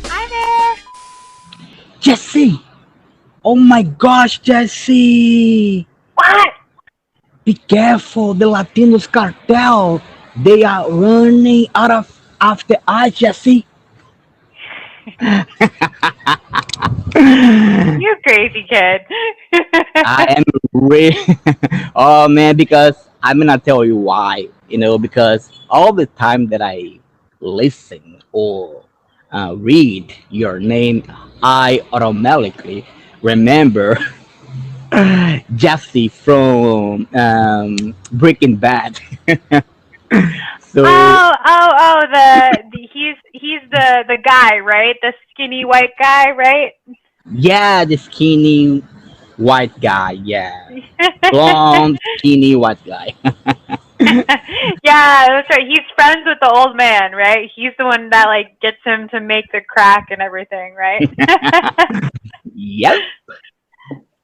Hi there. Jesse! Oh my gosh, Jesse! What? Be careful, the Latinos cartel! They are running out of after us, Jesse! You crazy kid. I am really. Oh man, because I'm gonna tell you why. Because all the time that I listen or read your name, I automatically remember Jesse from Breaking Bad. So He's the guy, right? The skinny white guy, right? yeah, the skinny white guy. Yeah, blonde, skinny white guy. Yeah, that's right. He's friends with the old man, right? He's the one that like gets him to make the crack and everything, right? Yep.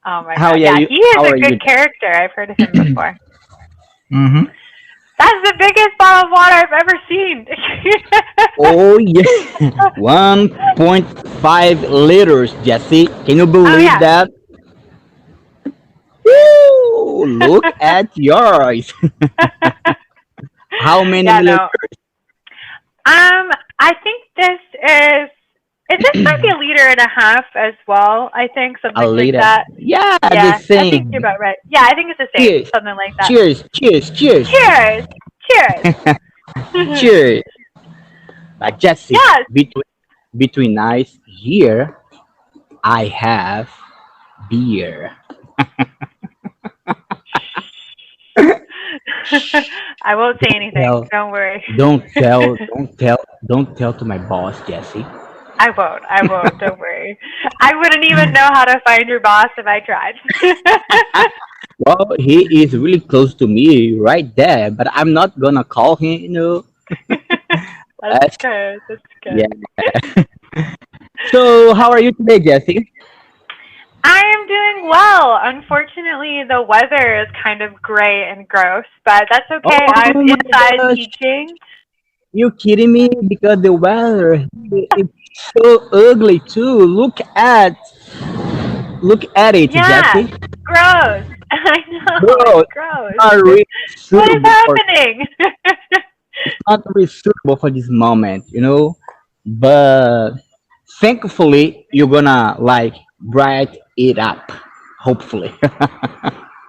Oh my How god. are Yeah, you? he is How a are you? good character. I've heard of him before. Mm-hmm. That's the biggest bottle of water I've ever seen. Oh yeah, 1.5 liters, Jesse. Can you Oh believe yeah. that? Woo! Look at yours. How many Yeah, liters? no. I think this might be a liter and a half as well. I think A something like liter. that. Yeah, the Yeah, I think you're same. about right. Yeah, I think it's the same, Cheers. something like that. Cheers. Cheers. Cheers. Cheers! Cheers! Cheers. But Jesse, Yes. between us here, I have beer. I won't say anything. Tell, Don't worry. don't tell to my boss, Jesse. I won't. I won't. Don't worry. I wouldn't even know how to find your boss if I tried. Well, he is really close to me right there, but I'm not gonna call him. That's But good. That's yeah. good. So, how are you today, Jesse? I am doing well. Unfortunately, the weather is kind of gray and gross, but that's okay. I'm Oh my inside gosh, teaching. you kidding me? Because the weather is so ugly too. Look at it, Yeah, Jesse. gross. I know, it's Bro, it's gross. not really What is suitable for happening? it's not really suitable for this moment. But thankfully, you're gonna like bright it up. Hopefully.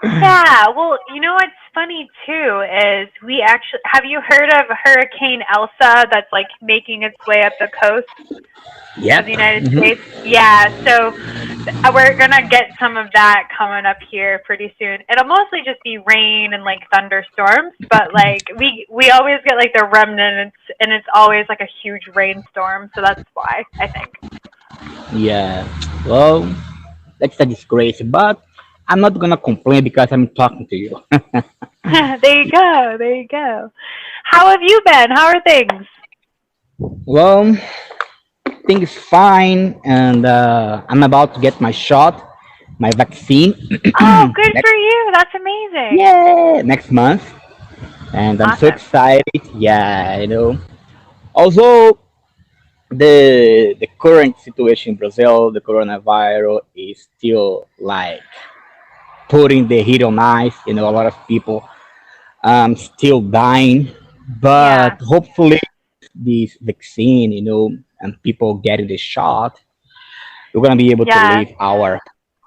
Yeah, well, you know what's funny too is we actually have you heard of Hurricane Elsa that's like making its way up the coast of Yep. the United Hmm. States? Yeah, so we're gonna get some of that coming up here pretty soon. It'll mostly just be rain and like thunderstorms, but like we always get like the remnants, and it's always like a huge rainstorm. So that's why I think. Yeah. Well, that's a disgrace, but I'm not gonna complain because I'm talking to you. There you go. There you go. How have you been? How are things? Well, things fine, and I'm about to get my shot, my vaccine. Oh, good next, for you. That's amazing. yeah, next month, and I'm so Awesome. excited. Yeah. Although the current situation in Brazil, the coronavirus is still like putting the heat on ice. A lot of people still dying, Yeah. but hopefully this vaccine, and people getting the shot, we're gonna be able to Yeah. live our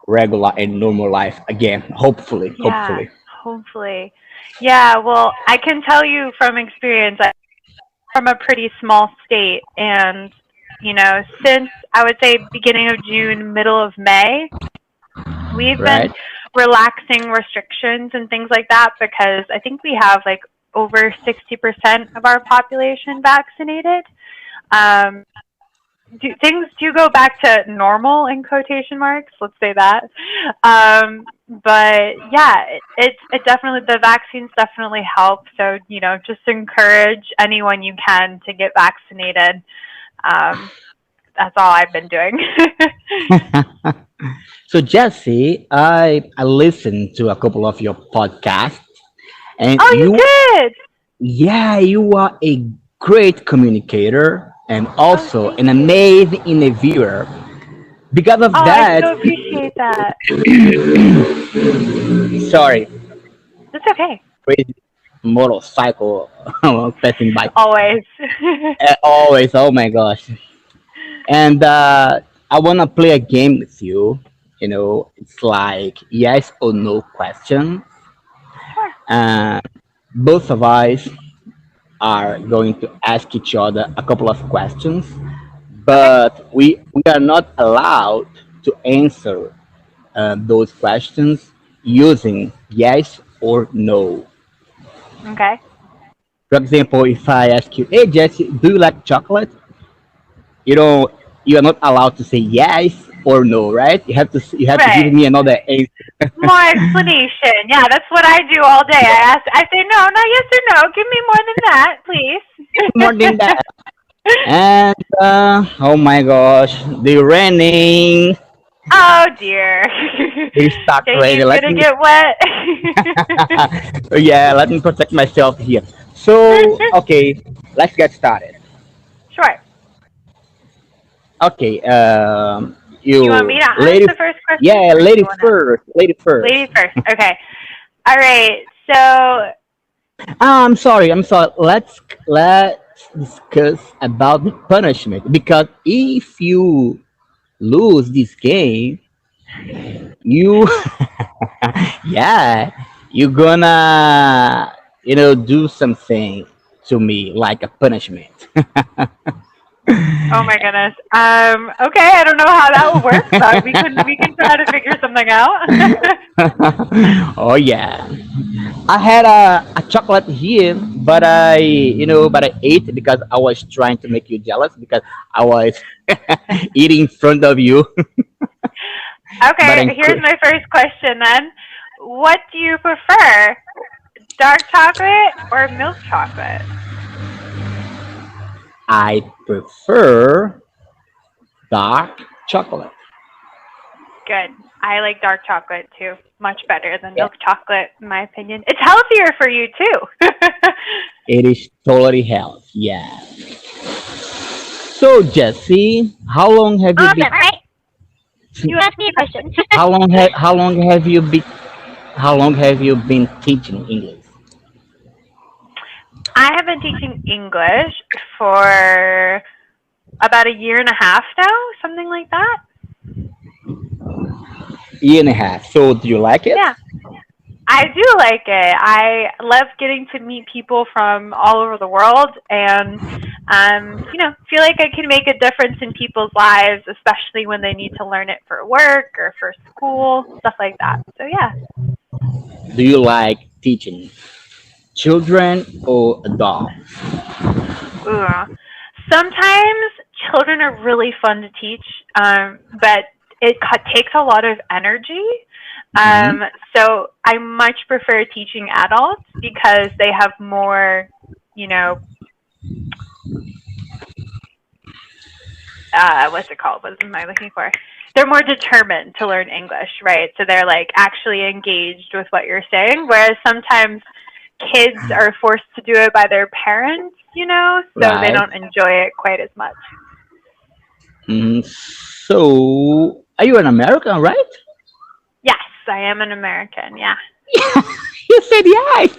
regular and normal life again. Hopefully, Yeah. hopefully. Hopefully. Yeah. Well, I can tell you from experience, I'm from a pretty small state, and since I would say beginning of June, middle of May, we've been Right? relaxing restrictions and things like that because I think we have like over 60% of our population vaccinated. Um, things do go back to normal in quotation marks. Let's say that. But yeah, it definitely the vaccines definitely help. So just encourage anyone you can to get vaccinated. Um, that's all I've been doing. So Jesse, I listened to a couple of your podcasts, and Oh, you you did? Yeah, you are a great communicator and Oh, also thank an you. amazing interviewer. Because Oh, of I that, so appreciate that. sorry, That's okay. crazy motorcycle passing by. Always. Always, oh my gosh. And I want to play a game with you. It's like yes or no question. Sure. Uh, both of us are going to ask each other a couple of questions, Okay. but we are not allowed to answer those questions using yes or no. Okay. For example, if I ask you, "Hey Jesse, do you like chocolate?" You don't. You are not allowed to say yes or no, right? You have to give Right. me another answer. More explanation. Yeah, that's what I do all day. I say no, not yes or no. Give me more than that, More than please. that. And oh my gosh, the raining. Oh dear. They start JD's raining. Let gonna me. get wet. Yeah, let me protect myself here. So okay, let's get started. Sure. Okay, You want me you to ask lady. the first question, Yeah, or do lady you want to? first. Lady first. Ladies first. Okay. All right. So, I'm sorry. I'm sorry. Let's discuss about the punishment because if you lose this game, you yeah, you're gonna do something to me like a punishment. oh my goodness. Okay. I don't know how that will work, but we can try to figure something out. Oh yeah, I had a chocolate here, but I ate it because I was trying to make you jealous because I was eating in front of you. But Okay. Here's my first question then. What do you prefer, dark chocolate or milk chocolate? I prefer dark chocolate. Good. I like dark chocolate too. Much better than Yeah, milk chocolate, in my opinion. It's healthier for you too. it is totally health. Yeah. So Jesse, how long have you Awesome. been? All right. You asked me a question. How long have you been teaching English? I have been teaching English for about a year and a half now, something like that. Year and a half. So do you like it? Yeah, I do like it. I love getting to meet people from all over the world and feel like I can make a difference in people's lives, especially when they need to learn it for work or for school, stuff like that. So yeah. Do you like teaching children or adults? Ooh. Sometimes children are really fun to teach, but it takes a lot of energy. Hmm. Um, so I much prefer teaching adults because they have more, you know, what's it called? What am I looking for? They're more determined to learn English, right? So they're like actually engaged with what you're saying, whereas sometimes kids are forced to do it by their parents, so they Right. don't enjoy it quite as much. Hmm. So are you an American, right? Yes, I am an American. Yeah. You said yes.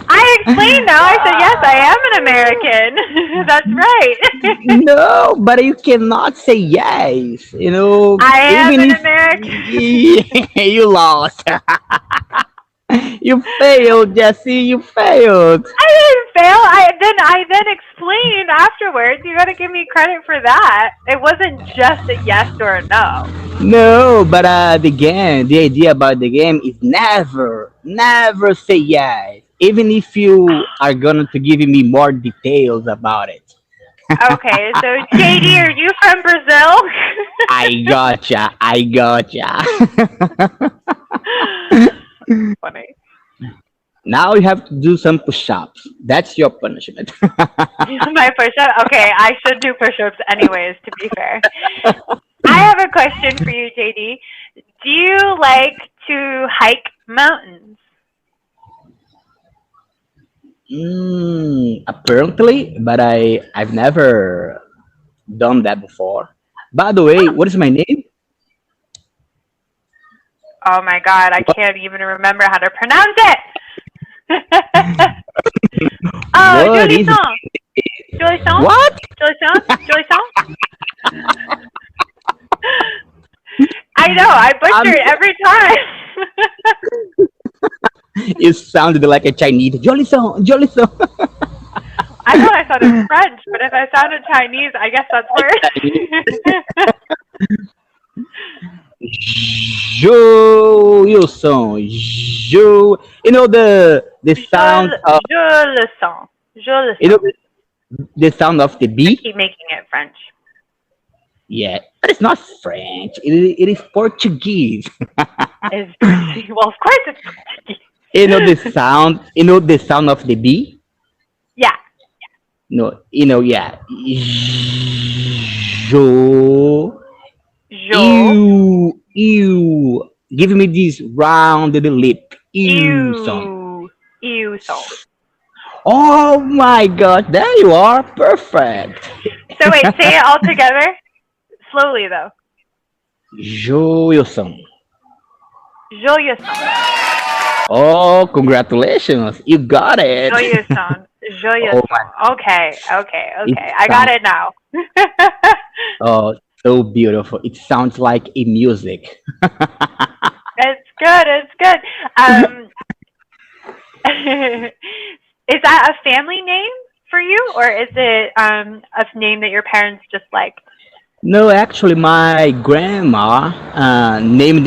I explained now. I said, yes, I am an American. That's right. No, but you cannot say yes. I am Even an if American. you lost. You failed, Jesse. You failed. I didn't fail. I then explained afterwards. You got to give me credit for that. It wasn't just a yes or a no. No, but the idea about the game is never say yes. Even if you are going to give me more details about it. Okay, so JD, are you from Brazil? I gotcha. I gotcha. Funny. Now you have to do some push-ups. That's your punishment. My push-up. Okay, I should do push-ups anyways. To be fair, I have a question for you, JD. Do you like to hike mountains? Apparently, but I've never done that before. By the way, Huh. what is my name? Oh my God, I can't even remember how to pronounce it. Oh, What Julie is Song. Julie Song? what? Julie Song? Julie Song? I know, I Um, butcher it every time. it sounded like a Chinese. Jolison, Jolison. I thought I sounded French, but if I sounded Chinese, I guess that's worse. Jolison, Jo. You know the sound of Je le sens. Je le you know sens. the sound of the I B. keep making it French. Yeah, but it's not French. It is Portuguese. Is well, of course it's Portuguese. You know the sound. You know the sound of the B. Yeah. No, you know, yeah. Jo. Jo. Ew. Give me this rounded lip. Ew, son. Ew. Ew song. Oh my God, there you are. Perfect. So wait, say it all together. Slowly though. Joyoson. Joyeux song. Oh, congratulations. You got it. Joyeux song. Joyeux Oh my, song. Okay. Okay. it Okay. I got sounds it now. oh so beautiful. It sounds like a music. It's good. It's good. Is that a family name for you, or is it a name that your parents just liked? No, actually, my grandma named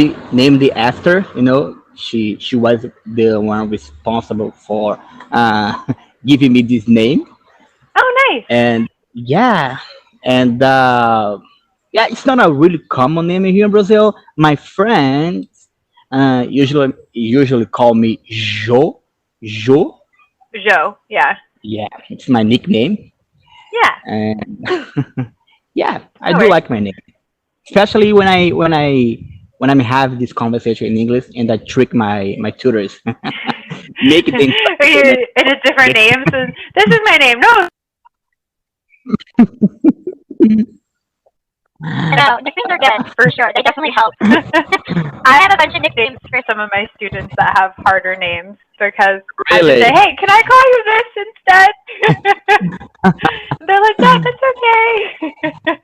the after. You know, she was the one responsible for giving me this name, Oh, nice. and yeah, and yeah, it's not a really common name here in Brazil. My friends usually call me Jo. Jo, Joe. Yeah. yeah, it's my nickname, Yeah. and yeah, I No do worries. like my name. Especially when I have this conversation in English and I trick my tutors, make them Are you in a different name? So this is my name. No. No, nicknames are good for sure. They definitely help. I I have a bunch of nicknames for some of my students that have harder names because I just really. say, "Hey, can I call you this instead?" They're like, "No, that's okay."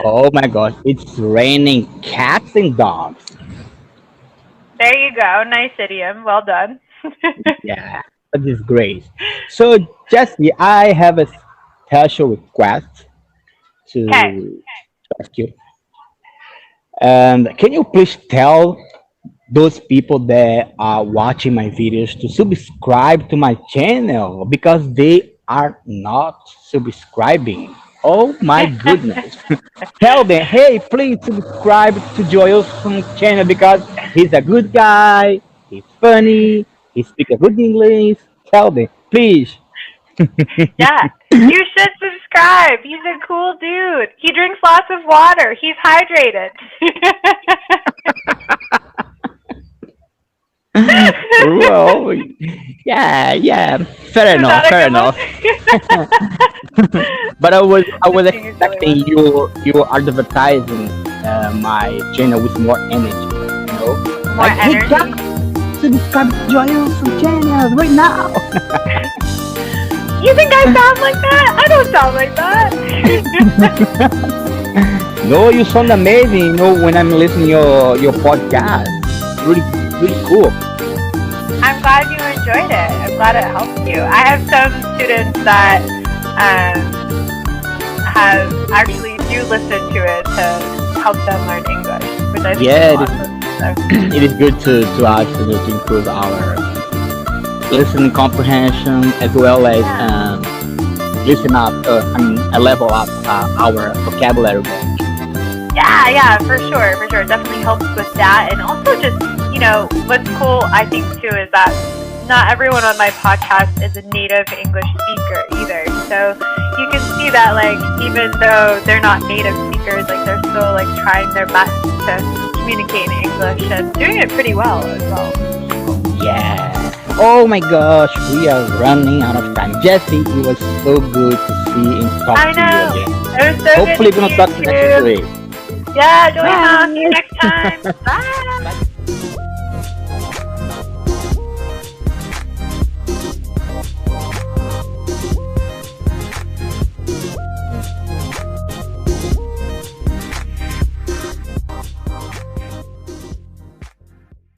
Oh my gosh, it's raining cats and dogs. There you go. Nice idiom. Well done. Yeah, that is great. So Jesse, I have a special request Okay. to ask you. And can you please tell those people that are watching my videos to subscribe to my channel because they are not subscribing. Oh my goodness. Tell them, hey, please subscribe to Joel's channel because he's a good guy, he's funny, he speaks a good English. Tell them, please. Yeah. You should subscribe. He's a cool dude. He drinks lots of water. He's hydrated. Well, yeah, fair Was enough, that a fair good enough. one? But I was Just being a silly one. expecting you advertising my channel with more energy, you know, More like hey energy. guys, subscribe to Joel's channel right now. You think I sound like that? I don't sound like that. No, you sound amazing. You know, when I'm listening your podcast, really cool. I'm glad you enjoyed it. I'm glad it helped you. I have some students that have actually do listen to it to help them learn English, which I think Yeah, is awesome. So, it is good to us to improve our listening comprehension as well as yeah. listen up. I mean, level up our vocabulary. Yeah, for sure, for sure. It definitely helps with that. And also just, what's cool, I think, too, is that not everyone on my podcast is a native English speaker either. So you can see that, like, even though they're not native speakers, like, they're still, like, trying their best to communicate in English and doing it pretty well as well. Yeah, Oh my gosh, we are running out of time. Jesse, it was so good to see and talk I to you know. again. It was so Hopefully, good we're to gonna see talk you next too. week. Yeah, join us Bye. next time. Bye. Bye.